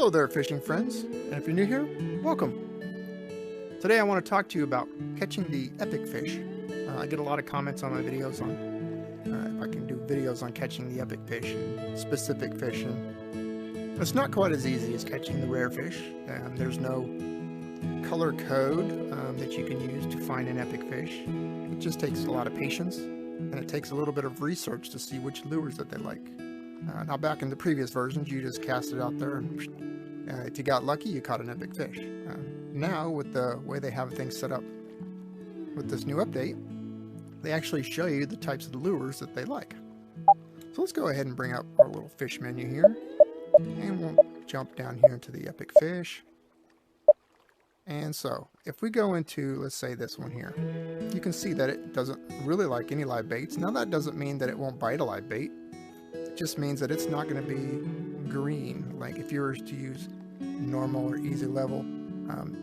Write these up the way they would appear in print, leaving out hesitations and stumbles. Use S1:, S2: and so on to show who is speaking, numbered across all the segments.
S1: Hello there, fishing friends, and if you're new here, welcome. Today I want to talk to you about catching the epic fish. I get a lot of comments on my videos on if I can do videos on catching the epic fish and specific fish, and it's not quite as easy as catching the rare fish. There's no color code that you can use to find an epic fish. It just takes a lot of patience, and it takes a little bit of research to see which lures that they like. Now back in the previous versions, you just cast it out there and if you got lucky, you caught an epic fish. Now, with the way they have things set up with this new update, they actually show you the types of lures that they like. So let's go ahead and bring up our little fish menu here, and we'll jump down here into the epic fish. And so, if we go into, let's say this one here, you can see that it doesn't really like any live baits. Now that doesn't mean that it won't bite a live bait. It just means that it's not going to be green. Like if you were to use normal or easy level,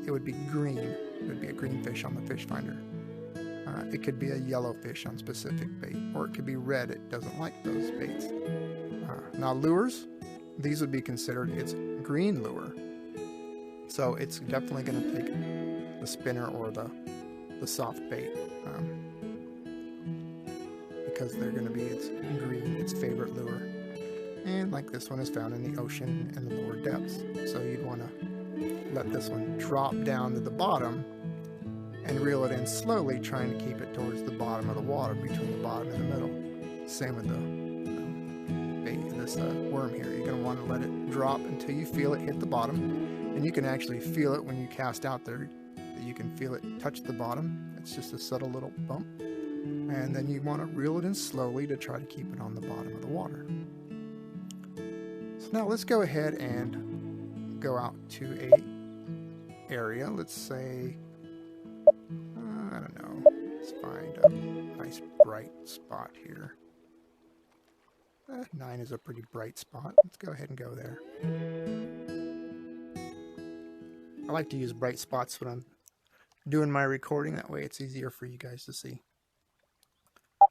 S1: it would be green. It would be a green fish on the fish finder. It could be a yellow fish on specific bait, or it could be red. It doesn't like those baits. Now lures, these would be considered its green lure. So it's definitely going to take the spinner or the soft bait. Because they're going to be its green, its favorite lure. And like this one is found in the ocean and the lower depths. So you'd want to let this one drop down to the bottom and reel it in slowly, trying to keep it towards the bottom of the water, between the bottom and the middle. Same with the bait, this worm here. You're going to want to let it drop until you feel it hit the bottom. And you can actually feel it when you cast out there. You can feel it touch the bottom. It's just a subtle little bump. And then you want to reel it in slowly to try to keep it on the bottom of the water. So now let's go ahead and go out to a area. Let's say, I don't know, let's find a nice bright spot here. 9 is a pretty bright spot. Let's go ahead and go there. I like to use bright spots when I'm doing my recording. That way it's easier for you guys to see.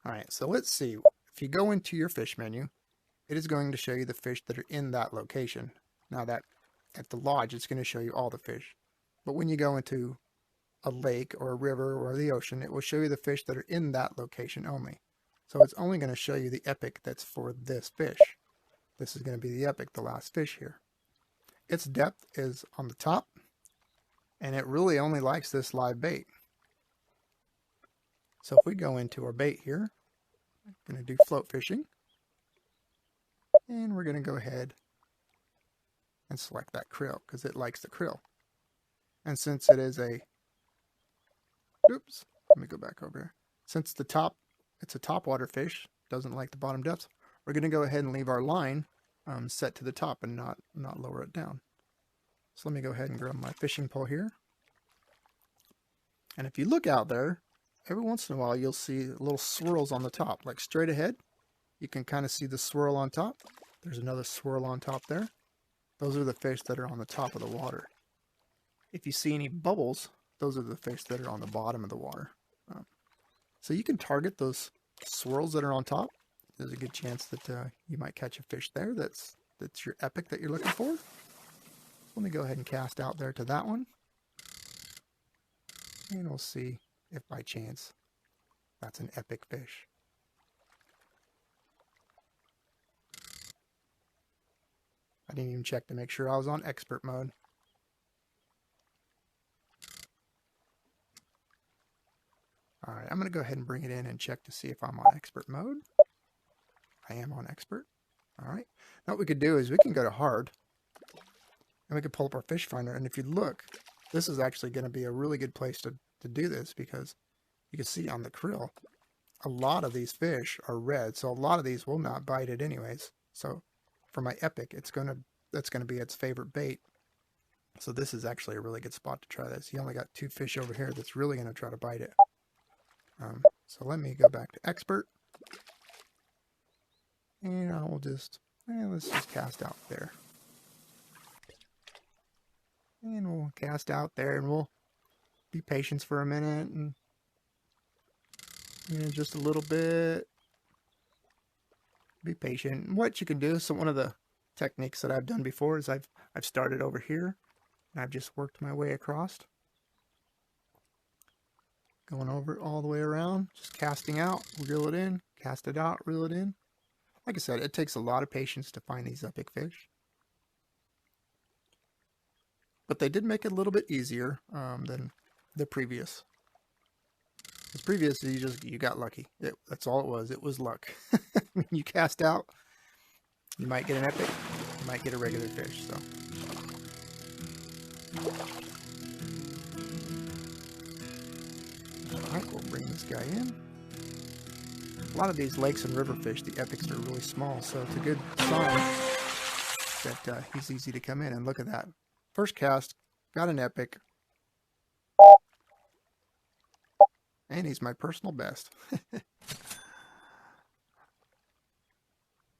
S1: Alright, so let's see. If you go into your fish menu, it is going to show you the fish that are in that location. Now that at the lodge, it's going to show you all the fish. But when you go into a lake or a river or the ocean, it will show you the fish that are in that location only. So it's only going to show you the epic that's for this fish. This is going to be the epic, the last fish here. Its depth is on the top, and it really only likes this live bait. So if we go into our bait here, I'm going to do float fishing, and we're going to go ahead and select that krill because it likes the krill. And since it is a, oops, let me go back over here. Since it's a topwater fish, doesn't like the bottom depths, we're going to go ahead and leave our line set to the top and not lower it down. So let me go ahead and grab my fishing pole here. And if you look out there, every once in a while you'll see little swirls on the top, like straight ahead. You can kind of see the swirl on top. There's another swirl on top there. Those are the fish that are on the top of the water. If you see any bubbles, those are the fish that are on the bottom of the water. So you can target those swirls that are on top. There's a good chance that you might catch a fish there that's your epic that you're looking for. Let me go ahead and cast out there to that one. And we'll see if by chance that's an epic fish. I didn't even check to make sure I was on expert mode. Alright, I'm going to go ahead and bring it in and check to see if I'm on expert mode. I am on expert. Alright, now what we could do is we can go to hard, and we can pull up our fish finder, and if you look, this is actually going to be a really good place to do this, because you can see on the krill, a lot of these fish are red, so a lot of these will not bite it anyways. So for my epic, that's going to be its favorite bait. So this is actually a really good spot to try this. You only got 2 fish over here that's really going to try to bite it. So let me go back to expert, and I will just, let's just cast out there. And we'll cast out there, and we'll be patient for a minute, and just a little bit. Be patient. What you can do, so one of the techniques that I've done before is I've started over here and I've just worked my way across, going over it all the way around, just casting out, reel it in, cast it out, reel it in. Like I said, it takes a lot of patience to find these epic fish, but they did make it a little bit easier than the previous. The previous, you got lucky. That's all it was. It was luck. When you cast out, you might get an epic, you might get a regular fish. So, all right, we'll bring this guy in. A lot of these lakes and river fish, the epics are really small, so it's a good sign that he's easy to come in. And look at that. First cast, got an epic. And he's my personal best.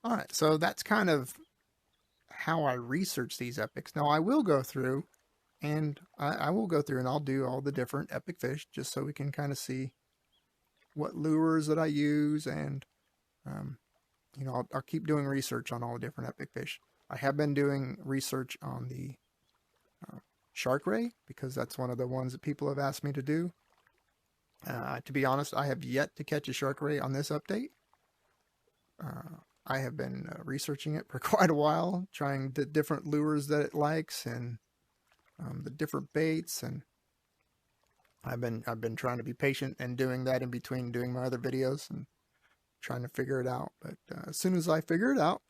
S1: Alright, so that's kind of how I research these epics. Now I will go through and I'll do all the different epic fish just so we can kind of see what lures that I use, and you know, I'll keep doing research on all the different epic fish. I have been doing research on the shark ray because that's one of the ones that people have asked me to do. To be honest, I have yet to catch a shark ray on this update. I have been researching it for quite a while, trying the different lures that it likes and the different baits, and I've been trying to be patient and doing that in between doing my other videos and trying to figure it out. But as soon as I figure it out,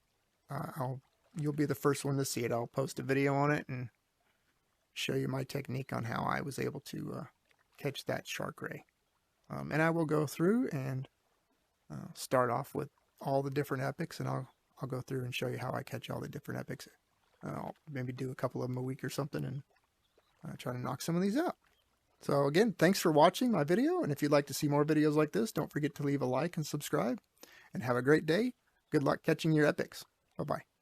S1: you'll be the first one to see it. I'll post a video on it and show you my technique on how I was able to catch that shark ray. And I will go through and start off with all the different epics, and I'll go through and show you how I catch all the different epics. I'll maybe do a couple of them a week or something and try to knock some of these out. So again, thanks for watching my video, and if you'd like to see more videos like this, don't forget to leave a like and subscribe, and have a great day. Good luck catching your epics. Bye-bye.